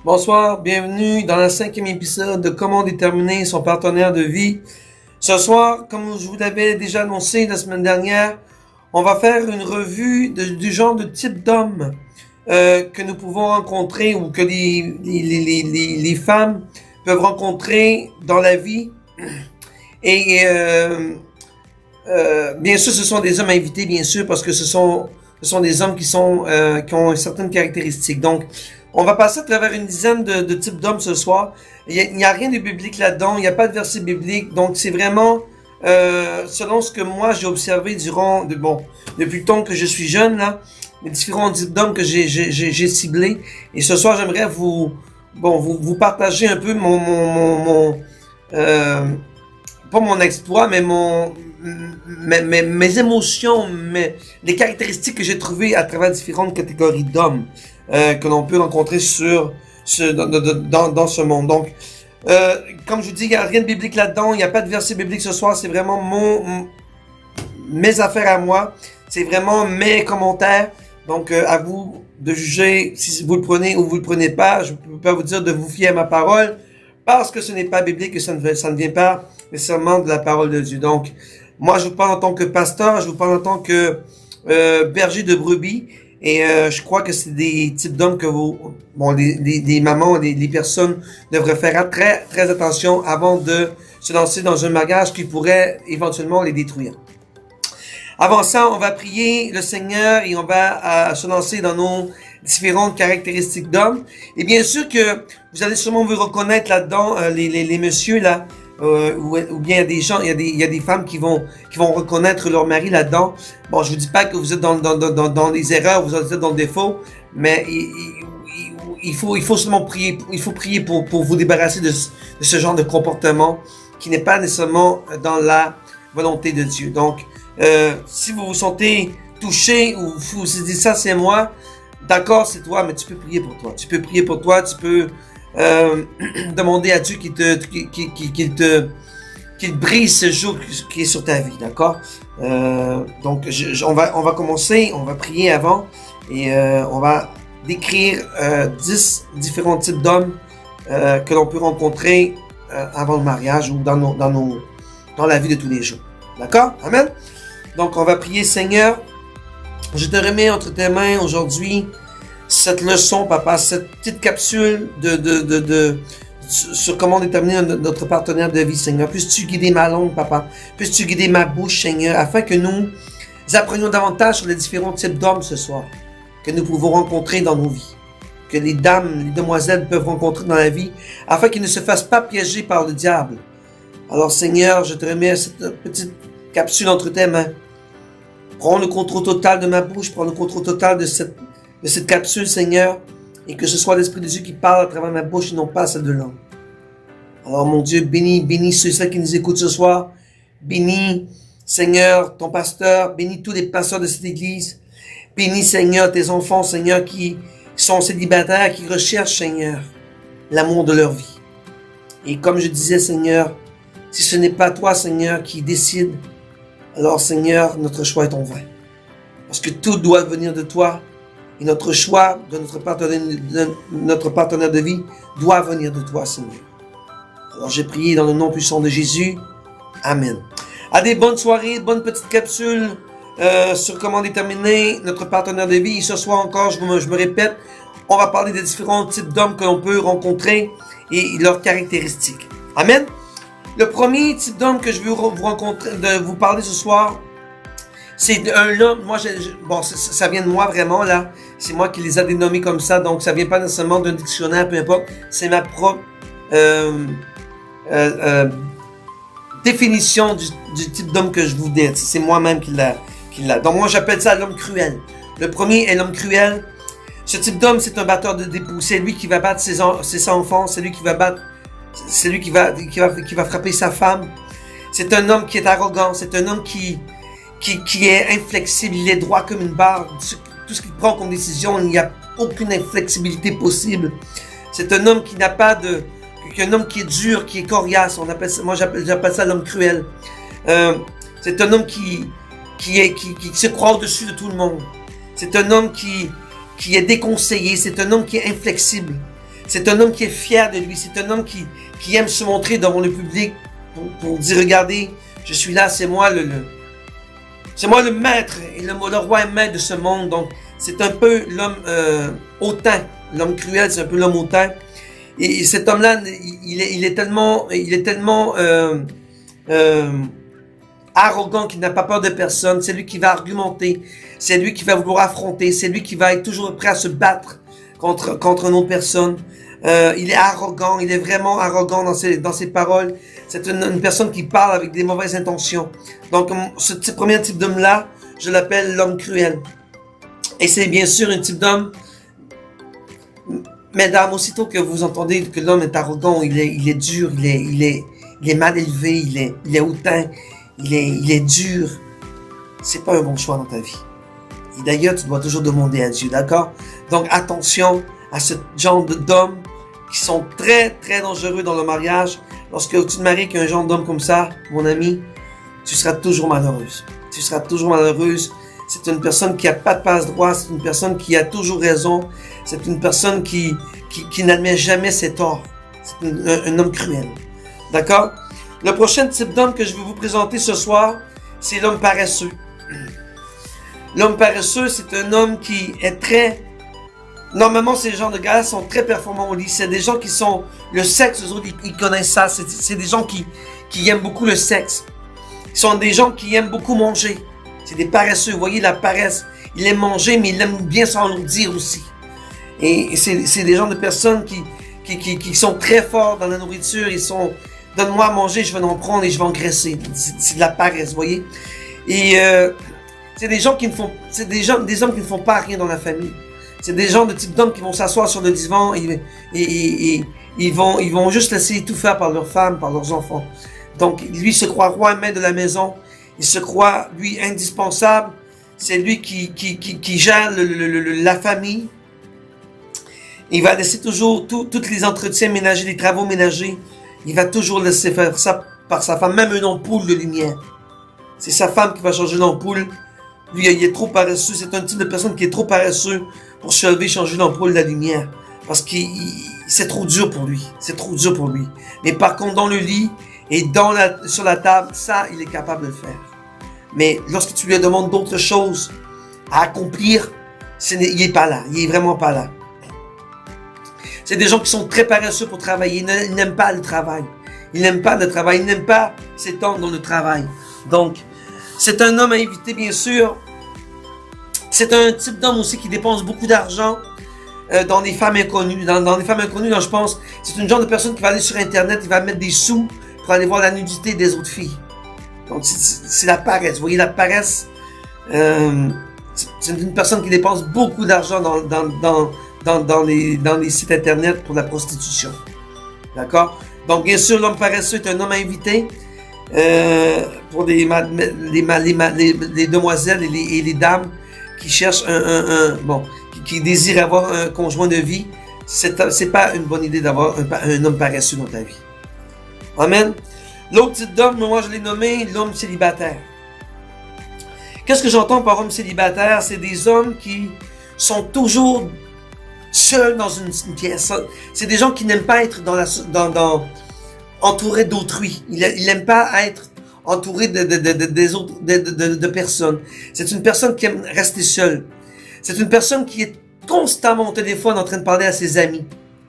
Bonsoir, bienvenue dans le 5e épisode de Comment déterminer son partenaire de vie. Ce soir, comme je vous l'avais déjà annoncé la semaine dernière, on va faire une revue du genre de type d'homme que nous pouvons rencontrer ou que les femmes peuvent rencontrer dans la vie. Et bien sûr, ce sont des hommes invités, bien sûr, parce que ce sont des hommes qui ont certaines caractéristiques. Donc, on va passer à travers une dizaine de types d'hommes ce soir. Il n'y a rien de biblique là-dedans, il n'y a pas de verset biblique, donc c'est vraiment selon ce que moi j'ai observé depuis le temps que je suis jeune, là, les différents types d'hommes que j'ai ciblés. Et ce soir, j'aimerais vous partager un peu pas mon exploit, mais mes émotions, les caractéristiques que j'ai trouvées à travers différentes catégories d'hommes que l'on peut rencontrer dans ce monde. Donc, comme je vous dis, il n'y a rien de biblique là-dedans, il n'y a pas de verset biblique ce soir, c'est vraiment mes affaires à moi, c'est vraiment mes commentaires. Donc, à vous de juger si vous le prenez ou vous le prenez pas. Je ne peux pas vous dire de vous fier à ma parole, parce que ce n'est pas biblique et ça ne vient pas nécessairement de la parole de Dieu. Donc, moi, je vous parle en tant que pasteur, je vous parle en tant que berger de brebis, et je crois que c'est des types d'hommes que les mamans, les personnes devraient faire très, très attention avant de se lancer dans un mariage qui pourrait éventuellement les détruire. Avant ça, on va prier le Seigneur et on va se lancer dans nos différentes caractéristiques d'hommes. Et bien sûr que vous allez sûrement vous reconnaître là-dedans, les messieurs là, ou bien il y a des gens, il y a des femmes qui vont reconnaître leur mari là-dedans. Bon, je vous dis pas que vous êtes dans les erreurs, vous êtes dans le défaut, mais il faut seulement prier, il faut prier pour vous débarrasser de ce genre de comportement qui n'est pas nécessairement dans la volonté de Dieu. Donc, si vous vous sentez touché ou vous vous dites ça c'est moi, d'accord c'est toi, mais tu peux prier pour toi. Tu peux prier pour toi, tu peux demander à Dieu qu'il brise ce joug qui est sur ta vie, d'accord? Donc on va commencer, on va prier avant et on va décrire 10 différents types d'hommes que l'on peut rencontrer avant le mariage ou dans la vie de tous les jours. D'accord? Amen? Donc, on va prier, Seigneur. Je te remets entre tes mains aujourd'hui cette leçon, Papa, cette petite capsule sur comment déterminer notre partenaire de vie, Seigneur. Puisses-tu guider ma langue, Papa. Puisses-tu guider ma bouche, Seigneur, afin que nous apprenions davantage sur les différents types d'hommes ce soir que nous pouvons rencontrer dans nos vies. Que les dames, les demoiselles peuvent rencontrer dans la vie, afin qu'ils ne se fassent pas piéger par le diable. Alors, Seigneur, je te remets cette petite capsule entre tes mains. Prends le contrôle total de ma bouche, prends le contrôle total de cette capsule, Seigneur, et que ce soit l'Esprit de Dieu qui parle à travers ma bouche et non pas celle de l'homme. Alors, mon Dieu, bénis ceux qui nous écoutent ce soir. Bénis, Seigneur, ton pasteur. Bénis tous les pasteurs de cette église. Bénis, Seigneur, tes enfants, Seigneur, qui sont célibataires, qui recherchent, Seigneur, l'amour de leur vie. Et comme je disais, Seigneur, si ce n'est pas toi, Seigneur, qui décide, alors, Seigneur, notre choix est en vain. Parce que tout doit venir de toi. Et notre choix de notre partenaire de vie doit venir de toi, Seigneur. Alors, j'ai prié dans le nom puissant de Jésus. Amen. À des bonnes soirées, bonnes petites capsules sur comment déterminer notre partenaire de vie. Et ce soir encore, je me répète, on va parler des différents types d'hommes que l'on peut rencontrer et leurs caractéristiques. Amen. Le premier type d'homme que je veux vous parler ce soir, c'est un homme, ça vient de moi vraiment là, c'est moi qui les a dénommés comme ça, donc ça vient pas nécessairement d'un dictionnaire, peu importe, c'est ma propre définition du type d'homme que je vous dis, c'est moi-même qui l'a. Donc moi j'appelle ça l'homme cruel. Le premier est l'homme cruel. Ce type d'homme, c'est un batteur de dépouilles, c'est lui qui va battre ses enfants, c'est lui qui va frapper sa femme. C'est un homme qui est arrogant, c'est un homme qui est inflexible, il est droit comme une barre. Tout ce qu'il prend comme décision, il n'y a aucune inflexibilité possible. C'est un homme qui n'a pas un homme qui est dur, qui est coriace. J'appelle ça l'homme cruel. C'est un homme qui se croit au-dessus de tout le monde. C'est un homme qui est déconseillé, c'est un homme qui est inflexible. C'est un homme qui est fier de lui. C'est un homme qui aime se montrer devant le public pour dire, regardez, je suis là, c'est moi c'est moi le maître et le roi et maître de ce monde. Donc, c'est un peu l'homme hautain. L'homme cruel, c'est un peu l'homme hautain. Et cet homme-là, il est tellement arrogant qu'il n'a pas peur de personne. C'est lui qui va argumenter. C'est lui qui va vouloir affronter. C'est lui qui va être toujours prêt à se battre contre nos personnes. Il est arrogant. Il est vraiment arrogant dans ses paroles. C'est une personne qui parle avec des mauvaises intentions. Donc, ce premier type d'homme-là, je l'appelle l'homme cruel. Et c'est bien sûr un type d'homme. Mesdames, aussitôt que vous entendez que l'homme est arrogant, il est dur, il est mal élevé, il est hautain, il est dur, c'est pas un bon choix dans ta vie. Et d'ailleurs, tu dois toujours demander à Dieu, d'accord? Donc, attention à ce genre d'hommes qui sont très, très dangereux dans le mariage. Lorsque tu te maries avec un genre d'homme comme ça, mon ami, tu seras toujours malheureuse. Tu seras toujours malheureuse. C'est une personne qui a pas de passe-droit, c'est une personne qui a toujours raison, c'est une personne qui n'admet jamais ses torts. C'est un homme cruel. D'accord? Le prochain type d'homme que je vais vous présenter ce soir, c'est l'homme paresseux. L'homme paresseux, c'est un homme qui est très... Normalement, ces genres de gars sont très performants au lit. C'est des gens qui sont... Le sexe, eux autres, ils connaissent ça. C'est des gens qui aiment beaucoup le sexe. Ils sont des gens qui aiment beaucoup manger. C'est des paresseux. Vous voyez, la paresse. Il aime manger, mais il aime bien s'enlourdir aussi. Et c'est des gens de personnes qui sont très forts dans la nourriture. Ils sont... Donne-moi à manger, je vais en prendre et je vais engraisser. C'est de la paresse, vous voyez. Et c'est des gens qui ne font... C'est des hommes qui ne font pas rien dans la famille. C'est des gens de type d'hommes qui vont s'asseoir sur le divan et ils vont juste laisser tout faire par leurs femmes, par leurs enfants. Donc, lui se croit roi et maître de la maison. Il se croit, lui, indispensable. C'est lui qui gère la famille. Il va laisser toujours tous les entretiens ménagers, les travaux ménagers. Il va toujours laisser faire ça par sa femme, même une ampoule de lumière. C'est sa femme qui va changer l'ampoule. Lui, il est trop paresseux. C'est un type de personne qui est trop paresseux pour se lever et changer l'ampoule de la lumière. Parce que c'est trop dur pour lui. C'est trop dur pour lui. Mais par contre, dans le lit et sur la table, ça, il est capable de le faire. Mais lorsque tu lui demandes d'autres choses à accomplir, il n'est pas là. Il est vraiment pas là. C'est des gens qui sont très paresseux pour travailler. Ils n'aiment pas le travail. Ils n'aiment pas le travail. Ils n'aiment pas s'étendre dans le travail. Donc, c'est un homme à éviter, bien sûr. C'est un type d'homme aussi qui dépense beaucoup d'argent dans des femmes inconnues. Dans des femmes inconnues, je pense, c'est une genre de personne qui va aller sur Internet, il va mettre des sous pour aller voir la nudité des autres filles. Donc, c'est la paresse. Vous voyez, la paresse, c'est une personne qui dépense beaucoup d'argent dans les sites Internet pour la prostitution. D'accord? Donc, bien sûr, l'homme paresseux est un homme à éviter pour les demoiselles et les dames qui cherchent qui désirent avoir un conjoint de vie. C'est pas une bonne idée d'avoir un homme paresseux dans ta vie. Amen. L'autre type d'homme, moi je l'ai nommé l'homme célibataire. Qu'est-ce que j'entends par homme célibataire? C'est des hommes qui sont toujours seuls dans une pièce. C'est des gens qui n'aiment pas être entourés d'autrui. Ils n'aiment pas être entourés de personnes. C'est une personne qui aime rester seule. C'est une personne qui est constamment au téléphone en train de parler à ses amis.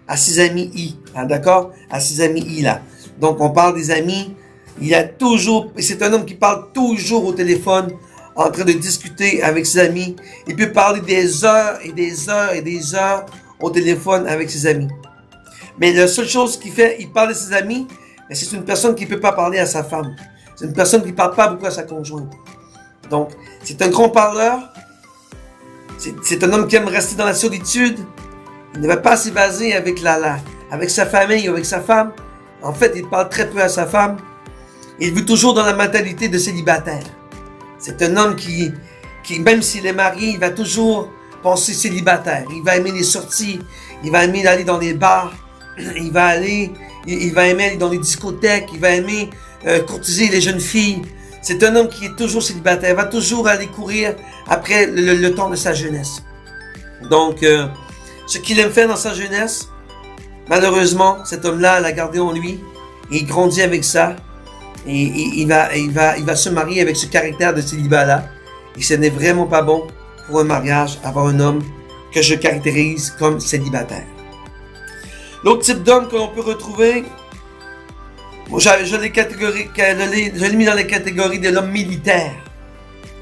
À ses amis I. Ah, d'accord? À ses amis I, là. Donc, on parle des amis. C'est un homme qui parle toujours au téléphone, en train de discuter avec ses amis. Il peut parler des heures et des heures et des heures au téléphone avec ses amis. Mais la seule chose qu'il fait, il parle de ses amis, mais c'est une personne qui ne peut pas parler à sa femme. C'est une personne qui ne parle pas beaucoup à sa conjointe. Donc, c'est un grand parleur. C'est un homme qui aime rester dans la solitude. Il ne va pas s'évaser avec sa famille ou avec sa femme. En fait, il parle très peu à sa femme. Il vit toujours dans la mentalité de célibataire. C'est un homme qui, même s'il est marié, il va toujours penser célibataire. Il va aimer les sorties. Il va aimer aller dans les bars. Il va aimer aller dans les discothèques. Il va aimer courtiser les jeunes filles. C'est un homme qui est toujours célibataire. Il va toujours aller courir après le temps de sa jeunesse. Donc, ce qu'il aime faire dans sa jeunesse, Malheureusement, cet homme-là l'a gardé en lui. Et il grandit avec ça. Et il va se marier avec ce caractère de célibat-là. Et ce n'est vraiment pas bon pour un mariage, avoir un homme que je caractérise comme célibataire. L'autre type d'homme que l'on peut retrouver, je l'ai mis dans les catégories de l'homme militaire.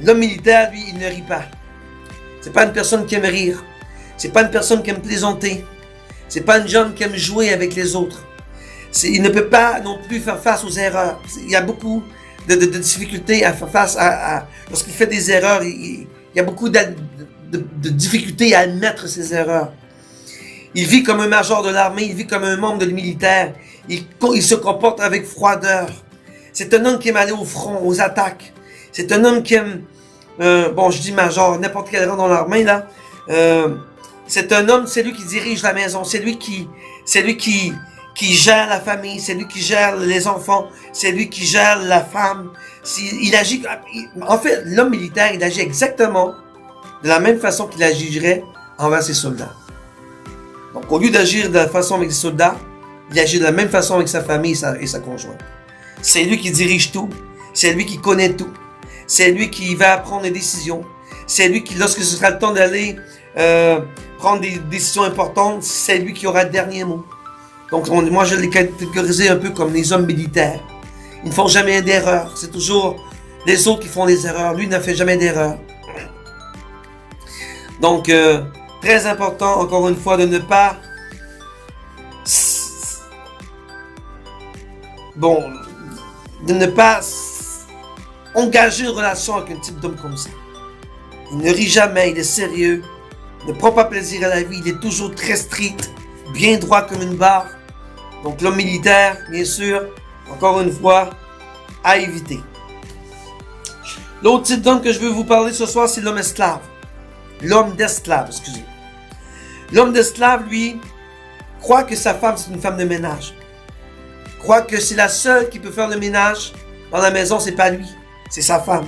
L'homme militaire, lui, il ne rit pas. C'est pas une personne qui aime rire. C'est pas une personne qui aime plaisanter. C'est pas une jeune qui aime jouer avec les autres. Il ne peut pas non plus faire face aux erreurs. Il y a beaucoup de difficultés à faire face à lorsqu'il fait des erreurs. Il y a beaucoup de difficultés à admettre ses erreurs. Il vit comme un major de l'armée, il vit comme un membre de militaire. Il se comporte avec froideur. C'est un homme qui aime aller au front, aux attaques. C'est un homme qui aime, je dis major, n'importe quel rang dans l'armée, là. C'est un homme, c'est lui qui dirige la maison, c'est lui qui gère la famille, c'est lui qui gère les enfants, c'est lui qui gère la femme. Il agit, en fait, l'homme militaire, il agit exactement de la même façon qu'il agirait envers ses soldats. Donc, au lieu d'agir de la façon avec ses soldats, il agit de la même façon avec sa famille et sa conjointe. C'est lui qui dirige tout, c'est lui qui connaît tout, c'est lui qui va prendre les décisions, c'est lui qui, lorsque ce sera le temps d'aller prendre des décisions importantes, c'est lui qui aura le dernier mot. Donc, moi, je l'ai catégorisé un peu comme les hommes militaires. Ils ne font jamais d'erreur. C'est toujours les autres qui font des erreurs. Lui, il ne fait jamais d'erreur. Donc, très important, encore une fois, de ne pas... de ne pas engager une relation avec un type d'homme comme ça. Il ne rit jamais, il est sérieux, il ne prend pas plaisir à la vie, il est toujours très strict, bien droit comme une barre. Donc l'homme militaire, bien sûr, encore une fois, à éviter. L'autre type d'homme que je veux vous parler ce soir, c'est l'homme esclave. L'homme d'esclave, excusez. L'homme d'esclave, lui, croit que sa femme, c'est une femme de ménage. Croit que c'est la seule qui peut faire le ménage dans la maison, c'est pas lui, c'est sa femme.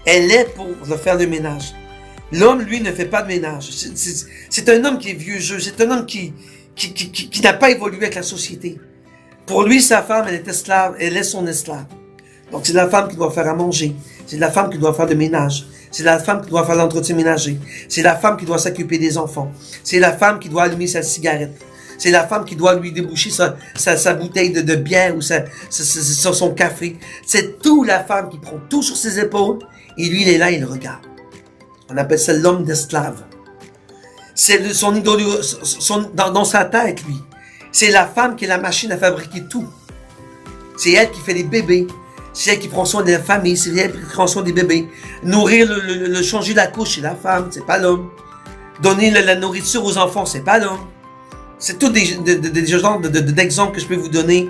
Elle est pour faire le ménage. L'homme, lui, ne fait pas de ménage. C'est un homme qui est vieux jeu, c'est un homme qui n'a pas évolué avec la société. Pour lui, sa femme, elle est esclave, elle est son esclave. Donc, c'est la femme qui doit faire à manger. C'est la femme qui doit faire le ménage. C'est la femme qui doit faire l'entretien ménager. C'est la femme qui doit s'occuper des enfants. C'est la femme qui doit allumer sa cigarette. C'est la femme qui doit lui déboucher sa bouteille de bière ou son café. C'est tout la femme qui prend tout sur ses épaules et lui, il est là, il regarde. On appelle ça l'homme d'esclave. C'est son idole, dans sa tête, lui. C'est la femme qui est la machine à fabriquer tout. C'est elle qui fait les bébés. C'est elle qui prend soin de la famille. C'est elle qui prend soin des bébés. Nourrir, changer la couche, c'est la femme, c'est pas l'homme. Donner la nourriture aux enfants, c'est pas l'homme. C'est tout des genres d'exemples que je peux vous donner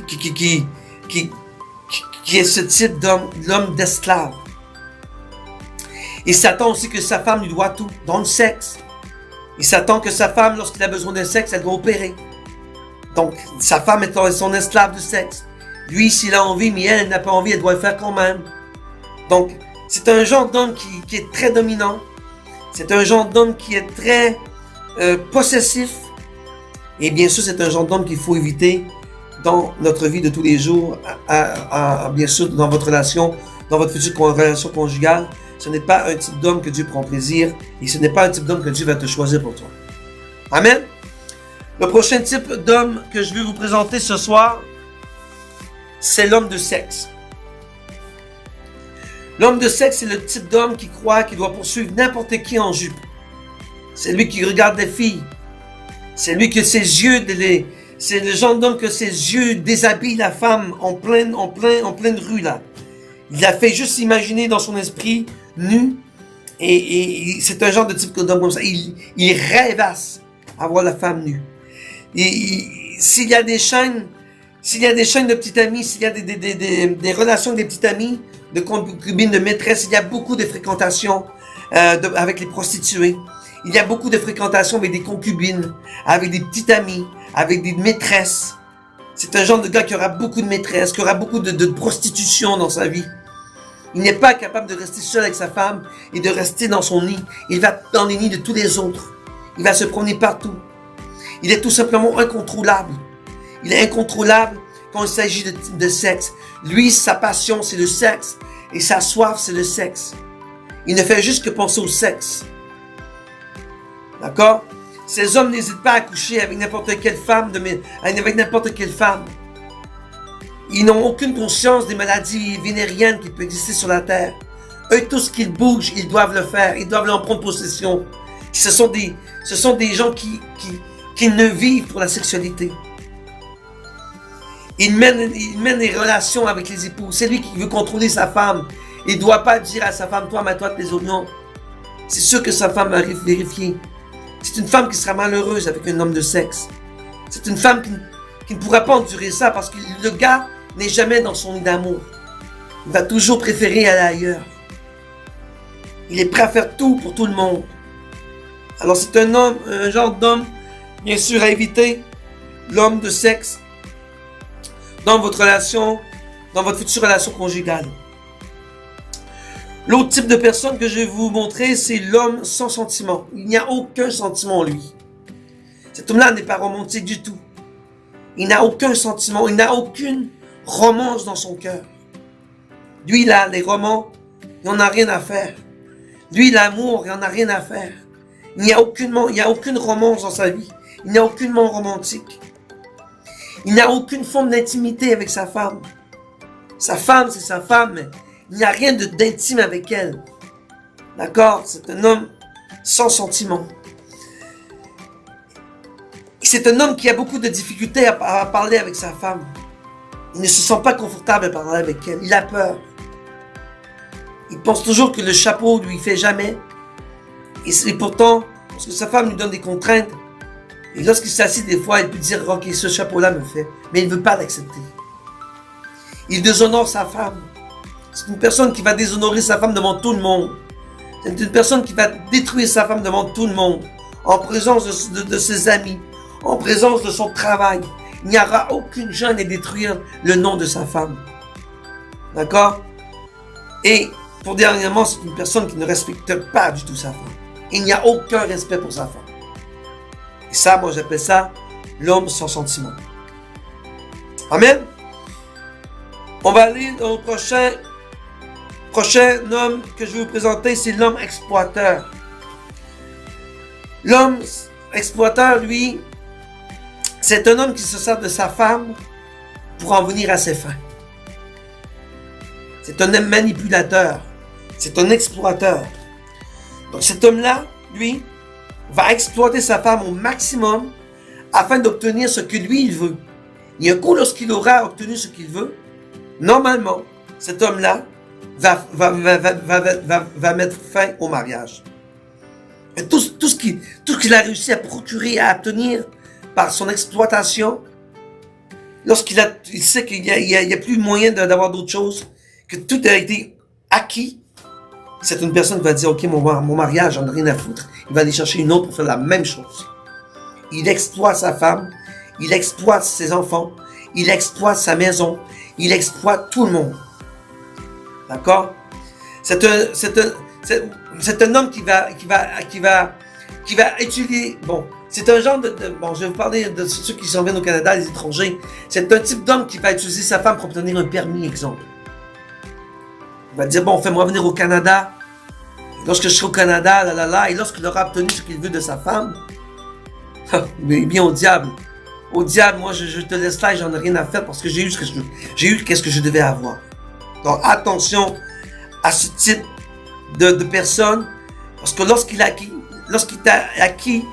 qui est ce type d'homme, l'homme d'esclave. Il s'attend aussi que sa femme lui doit tout, dans le sexe. Il s'attend que sa femme, lorsqu'il a besoin de sexe, elle doit opérer. Donc, sa femme est son esclave de sexe. Lui, s'il a envie, mais elle n'a pas envie, elle doit le faire quand même. Donc, c'est un genre d'homme qui est très dominant. C'est un genre d'homme qui est très possessif. Et bien sûr, c'est un genre d'homme qu'il faut éviter dans notre vie de tous les jours, bien sûr, dans votre relation, dans votre future relation conjugale. Ce n'est pas un type d'homme que Dieu prend plaisir et ce n'est pas un type d'homme que Dieu va te choisir pour toi. Amen. Le prochain type d'homme que je vais vous présenter ce soir, c'est l'homme de sexe. L'homme de sexe, c'est le type d'homme qui croit qu'il doit poursuivre n'importe qui en jupe. C'est lui qui regarde les filles. C'est lui que ses yeux, c'est le genre d'homme que ses yeux déshabillent la femme en pleine rue là. Il a fait juste imaginer dans son esprit nu et c'est un genre de type d'homme comme ça. Il rêvasse à voir la femme nue. S'il y a des chaînes de petits amis, s'il y a des relations avec des petits amis, de concubines, de maîtresses, il y a beaucoup de fréquentations avec les prostituées. Il y a beaucoup de fréquentations avec des concubines, avec des petits amis, avec des maîtresses. C'est un genre de gars qui aura beaucoup de maîtresses, qui aura beaucoup de prostitution dans sa vie. Il n'est pas capable de rester seul avec sa femme et de rester dans son nid. Il va dans les nids de tous les autres. Il va se promener partout. Il est tout simplement incontrôlable. Il est incontrôlable quand il s'agit de sexe. Lui, sa passion, c'est le sexe. Et sa soif, c'est le sexe. Il ne fait juste que penser au sexe. D'accord? Ces hommes n'hésitent pas à coucher avec n'importe quelle femme, avec n'importe quelle femme. Ils n'ont aucune conscience des maladies vénériennes qui peuvent exister sur la terre. Eux, tout ce qu'ils bougent, ils doivent le faire. Ils doivent en prendre possession. Ce sont des gens qui ne vivent pour la sexualité. Ils mènent des relations avec les époux. C'est lui qui veut contrôler sa femme. Il ne doit pas dire à sa femme, toi, mets-toi tes oignons. C'est sûr que sa femme va vérifier. C'est une femme qui sera malheureuse avec un homme de sexe. C'est une femme qui ne pourra pas endurer ça parce que le gars n'est jamais dans son lit d'amour. Il va toujours préférer aller ailleurs. Il est prêt à faire tout pour tout le monde. Alors c'est un genre d'homme, bien sûr, à éviter. L'homme de sexe dans votre relation, dans votre future relation conjugale. L'autre type de personne que je vais vous montrer, c'est l'homme sans sentiment. Il n'y a aucun sentiment en lui. Cet homme-là n'est pas romantique du tout. Il n'a aucun sentiment, il n'a aucune romance dans son cœur. Lui, là, les romans, il n'en a rien à faire. Lui, l'amour, il n'en a rien à faire. Il n'y a aucune romance dans sa vie. Il n'y a aucunement romantique. Il n'a aucune forme d'intimité avec sa femme. Sa femme, c'est sa femme, mais il n'y a rien d'intime avec elle. D'accord? C'est un homme sans sentiment. C'est un homme qui a beaucoup de difficultés à parler avec sa femme. Il ne se sent pas confortable à parler avec elle. Il a peur. Il pense toujours que le chapeau lui fait jamais. Et pourtant, parce que sa femme lui donne des contraintes, et lorsqu'il s'assied des fois, il peut dire « Ok, ce chapeau-là me fait ». Mais il ne veut pas l'accepter. Il déshonore sa femme. C'est une personne qui va déshonorer sa femme devant tout le monde. C'est une personne qui va détruire sa femme devant tout le monde. En présence de ses amis. En présence de son travail. Il n'y aura aucune gêne à détruire le nom de sa femme. D'accord? Et, pour dernièrement, c'est une personne qui ne respecte pas du tout sa femme. Il n'y a aucun respect pour sa femme. Et ça, moi, j'appelle ça l'homme sans sentiment. Amen? On va aller au prochain homme que je vais vous présenter, c'est l'homme exploiteur. L'homme exploiteur, lui, c'est un homme qui se sert de sa femme pour en venir à ses fins. C'est un homme manipulateur. C'est un exploiteur. Donc cet homme-là, lui, va exploiter sa femme au maximum afin d'obtenir ce que lui, il veut. Et un coup, lorsqu'il aura obtenu ce qu'il veut, normalement, cet homme-là va mettre fin au mariage. Et tout ce qu'il a réussi à procurer, à obtenir par son exploitation, lorsqu'il sait qu'il n'y a plus moyen d'avoir d'autre chose, que tout a été acquis, c'est une personne qui va dire, ok, mon mariage, j'en ai rien à foutre. Il va aller chercher une autre pour faire la même chose. Il exploite sa femme, il exploite ses enfants, il exploite sa maison, il exploite tout le monde. D'accord? C'est un homme qui va étudier, bon, c'est un genre bon, je vais vous parler de ceux qui s'en viennent au Canada, les étrangers. C'est un type d'homme qui va utiliser sa femme pour obtenir un permis, exemple. Il va dire, bon, fais-moi venir au Canada. Lorsque je serai au Canada, et lorsqu'il aura obtenu ce qu'il veut de sa femme, mais bien au diable. Au diable, moi, je te laisse là et j'en ai rien à faire parce que j'ai eu qu'est-ce que je devais avoir. Donc, attention à ce type de personne, parce que lorsqu'il a acquis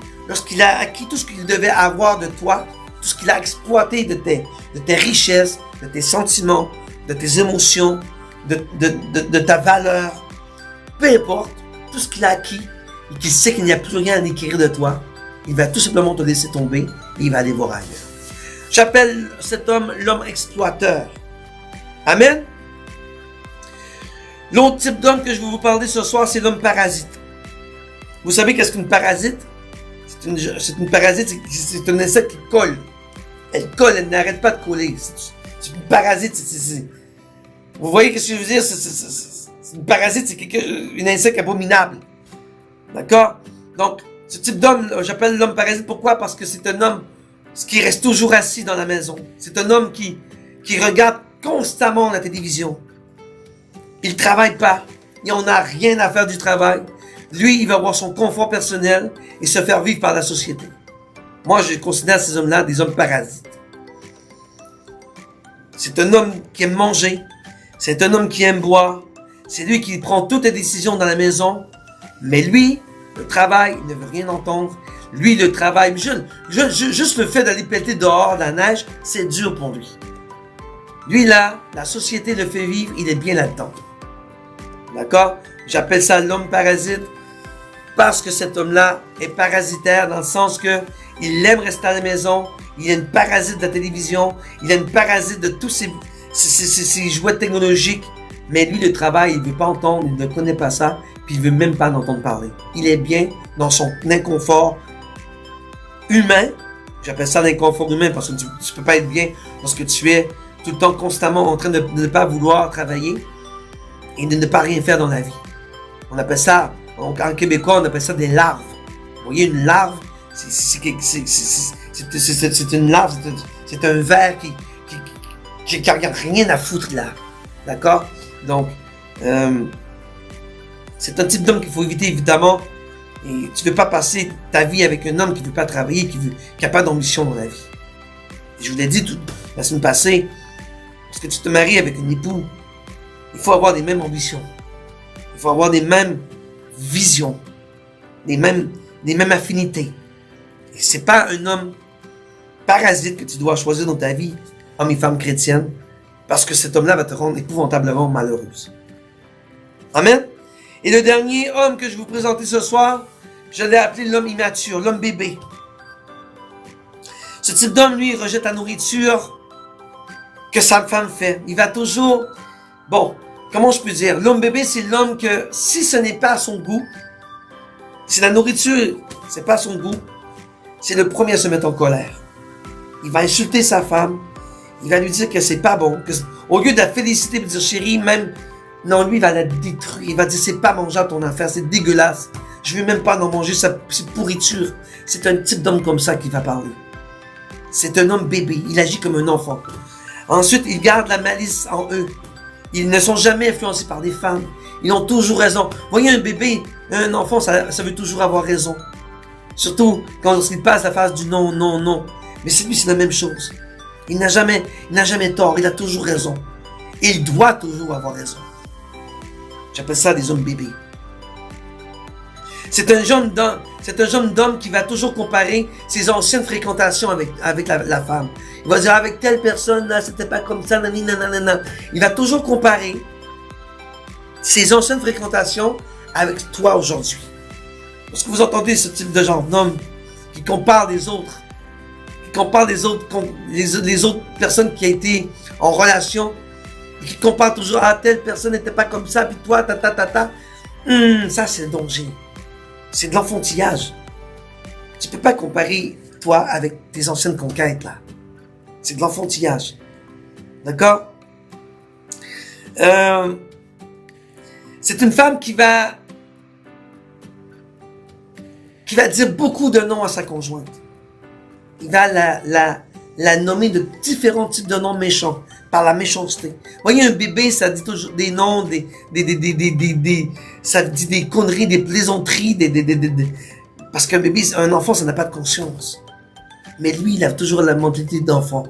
tout ce qu'il devait avoir de toi, tout ce qu'il a exploité de tes richesses, de tes sentiments, de tes émotions, de ta valeur, peu importe, tout ce qu'il a acquis, et qu'il sait qu'il n'y a plus rien à acquérir de toi, il va tout simplement te laisser tomber et il va aller voir ailleurs. J'appelle cet homme l'homme exploiteur. Amen? L'autre type d'homme que je vais vous parler ce soir, c'est l'homme parasite. Vous savez qu'est-ce qu'une parasite? C'est une parasite, c'est un insecte qui colle. Elle colle, elle n'arrête pas de coller. C'est une parasite, vous voyez ce que je veux dire? C'est une parasite, c'est une insecte abominable. D'accord? Donc, Ce type d'homme, j'appelle l'homme parasite. Pourquoi? Parce que c'est un homme qui reste toujours assis dans la maison. C'est un homme qui regarde constamment la télévision. Il ne travaille pas. Et on n'a rien à faire du travail. Lui, il va avoir son confort personnel et se faire vivre par la société. Moi, je considère ces hommes-là des hommes parasites. C'est un homme qui aime manger. C'est un homme qui aime boire. C'est lui qui prend toutes les décisions dans la maison. Mais lui, le travail, il ne veut rien entendre. Lui, le travail, juste le fait d'aller pelleter dehors, la neige, c'est dur pour lui. Lui, là, la société le fait vivre, il est bien là-dedans. D'accord? J'appelle ça l'homme parasite parce que cet homme-là est parasitaire dans le sens que il aime rester à la maison, il est une parasite de la télévision, il est une parasite de tous ces jouets technologiques, mais lui, le travail, il ne veut pas entendre, il ne connaît pas ça, puis il ne veut même pas en entendre parler. Il est bien dans son inconfort humain, j'appelle ça l'inconfort humain parce que tu ne peux pas être bien lorsque tu es tout le temps constamment en train de ne pas vouloir travailler et de ne pas rien faire dans la vie. On appelle ça, en québécois, on appelle ça des larves. Vous voyez, une larve, c'est une larve, c'est un ver qui n'a rien à foutre là. D'accord? Donc, c'est un type d'homme qu'il faut éviter, évidemment. Et tu ne veux pas passer ta vie avec un homme qui ne veut pas travailler, qui n'a pas d'ambition dans la vie. Et je vous l'ai dit la semaine passée, lorsque tu te maries avec un époux, il faut avoir les mêmes ambitions. Il faut avoir les mêmes visions, les mêmes affinités. Et c'est pas un homme parasite que tu dois choisir dans ta vie, homme et femme chrétienne, parce que cet homme-là va te rendre épouvantablement malheureuse. Amen. Et le dernier homme que je vais vous présenter ce soir, je l'ai appelé l'homme immature, l'homme bébé. Ce type d'homme, lui, rejette la nourriture que sa femme fait. Il va toujours... Bon, comment je peux dire? L'homme bébé, c'est l'homme que, si ce n'est pas à son goût, si la nourriture, c'est pas à son goût, c'est le premier à se mettre en colère. Il va insulter sa femme. Il va lui dire que c'est pas bon. Au lieu de la féliciter, de dire chérie, même, non, lui, il va la détruire. Il va dire c'est pas mangeable ton affaire, c'est dégueulasse. Je veux même pas en manger, c'est pourriture. C'est un type d'homme comme ça qui va parler. C'est un homme bébé. Il agit comme un enfant. Ensuite, il garde la malice en eux. Ils ne sont jamais influencés par des femmes. Ils ont toujours raison. Voyez un bébé, un enfant, ça veut toujours avoir raison. Surtout quand il passe la phase du non, non, non. Mais c'est lui, c'est la même chose. Il n'a jamais tort, il a toujours raison. Et il doit toujours avoir raison. J'appelle ça des hommes bébés. C'est un jeune d'homme qui va toujours comparer ses anciennes fréquentations avec la femme. Il va dire avec telle personne, là, c'était pas comme ça, nanana. Il va toujours comparer ses anciennes fréquentations avec toi aujourd'hui. Lorsque vous entendez ce type de genre d'homme qui compare les autres, les autres personnes qui ont été en relation, et qui comparent toujours, ah, telle personne n'était pas comme ça, puis toi, ça c'est le danger. C'est de l'enfantillage. Tu peux pas comparer toi avec tes anciennes conquêtes, là. C'est de l'enfantillage. D'accord? C'est une femme qui va dire beaucoup de noms à sa conjointe. Il va la nommer de différents types de noms méchants, par la méchanceté. Vous voyez, un bébé, ça dit toujours des noms, ça dit des conneries, des plaisanteries, parce qu'un bébé, un enfant, ça n'a pas de conscience. Mais lui, il a toujours la mentalité d'enfant.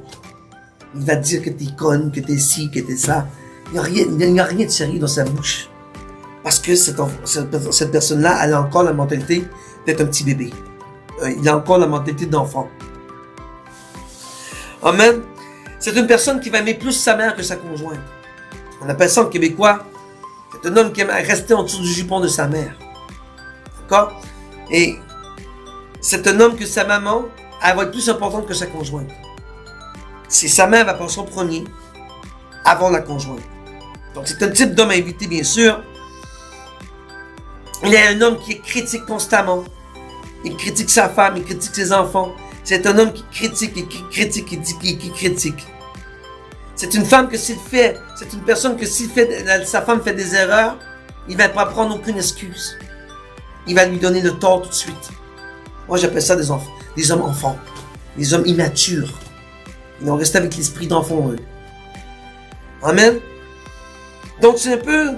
Il va te dire que t'es conne, que t'es ci, que t'es ça. Il n'y a rien de sérieux dans sa bouche. Parce que cette personne-là, elle a encore la mentalité d'être un petit bébé. Il a encore la mentalité d'enfant. Amen. C'est une personne qui va aimer plus sa mère que sa conjointe. On appelle ça en québécois, c'est un homme qui aime rester en dessous du jupon de sa mère. D'accord? Et c'est un homme que sa maman, elle va être plus importante que sa conjointe. C'est sa mère va passer en premier, avant la conjointe. Donc c'est un type d'homme à éviter, bien sûr. Il est un homme qui critique constamment. Il critique sa femme, il critique ses enfants. C'est un homme qui critique, qui critique. C'est une femme que c'est une personne que sa femme fait des erreurs, il ne va pas prendre aucune excuse. Il va lui donner le tort tout de suite. Moi, j'appelle ça des enfants, des hommes enfants, des hommes immatures. Ils ont resté avec l'esprit d'enfant en eux. Amen. Donc, c'est un peu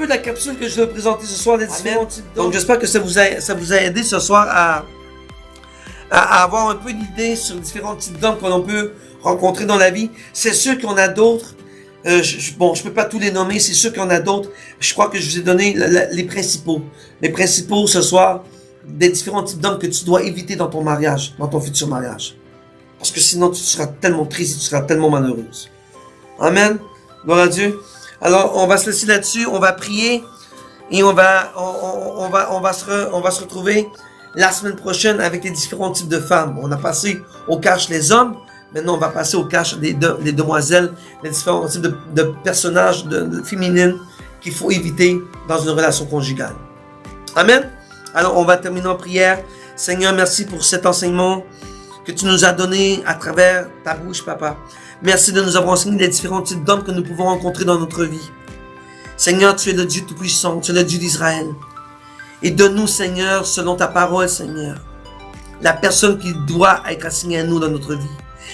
la capsule que je veux présenter ce soir, les différents types d'hommes. Donc, j'espère que ça vous a aidé ce soir à avoir un peu une idée sur les différents types d'hommes qu'on peut rencontrer dans la vie. C'est sûr qu'on a d'autres. Je peux pas tous les nommer, c'est sûr qu'on a d'autres. Je crois que je vous ai donné les principaux. Les principaux ce soir des différents types d'hommes que tu dois éviter dans ton mariage, dans ton futur mariage. Parce que sinon, tu seras tellement triste et tu seras tellement malheureuse. Amen. Gloire à Dieu. Alors, on va se laisser là-dessus, on va prier et on va se retrouver la semaine prochaine avec les différents types de femmes. On a passé au cash les hommes, maintenant on va passer au cash les demoiselles, les différents types de personnages féminines qu'il faut éviter dans une relation conjugale. Amen. Alors, on va terminer en prière. Seigneur, merci pour cet enseignement que tu nous as donné à travers ta bouche, Papa. Merci de nous avoir enseigné les différents types d'hommes que nous pouvons rencontrer dans notre vie. Seigneur, tu es le Dieu Tout-Puissant, tu es le Dieu d'Israël. Et donne-nous, Seigneur, selon ta parole, Seigneur, la personne qui doit être assignée à nous dans notre vie.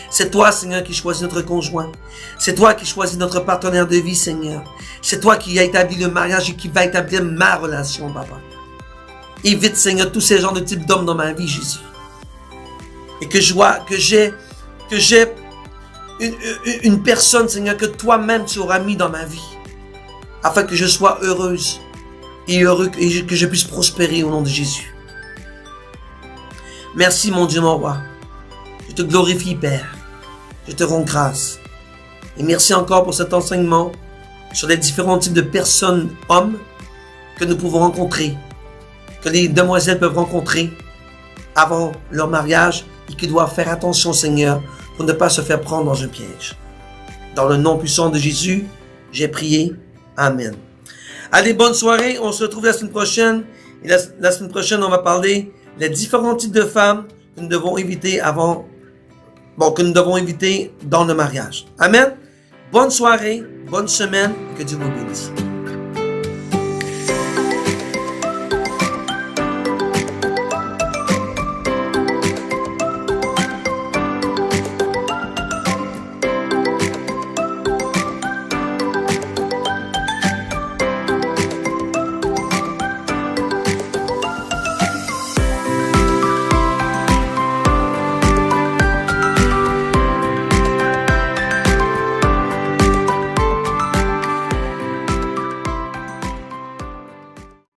C'est toi, Seigneur, qui choisis notre conjoint. C'est toi qui choisis notre partenaire de vie, Seigneur. C'est toi qui as établi le mariage et qui va établir ma relation, Papa. Évite, Seigneur, tous ces genres de types d'hommes dans ma vie, Jésus. Et que j'ai une personne, Seigneur, que toi-même tu auras mis dans ma vie, afin que je sois heureuse et heureux et que je puisse prospérer au nom de Jésus. Merci, mon Dieu, mon roi. Je te glorifie, Père. Je te rends grâce. Et merci encore pour cet enseignement sur les différents types de personnes, hommes, que nous pouvons rencontrer, que les demoiselles peuvent rencontrer avant leur mariage et qui doivent faire attention, Seigneur, pour ne pas se faire prendre dans un piège. Dans le nom puissant de Jésus, j'ai prié. Amen. Allez, bonne soirée. On se retrouve la semaine prochaine. Et la semaine prochaine, on va parler des différents types de femmes que nous devons éviter que nous devons éviter dans le mariage. Amen. Bonne soirée, bonne semaine. Que Dieu vous bénisse.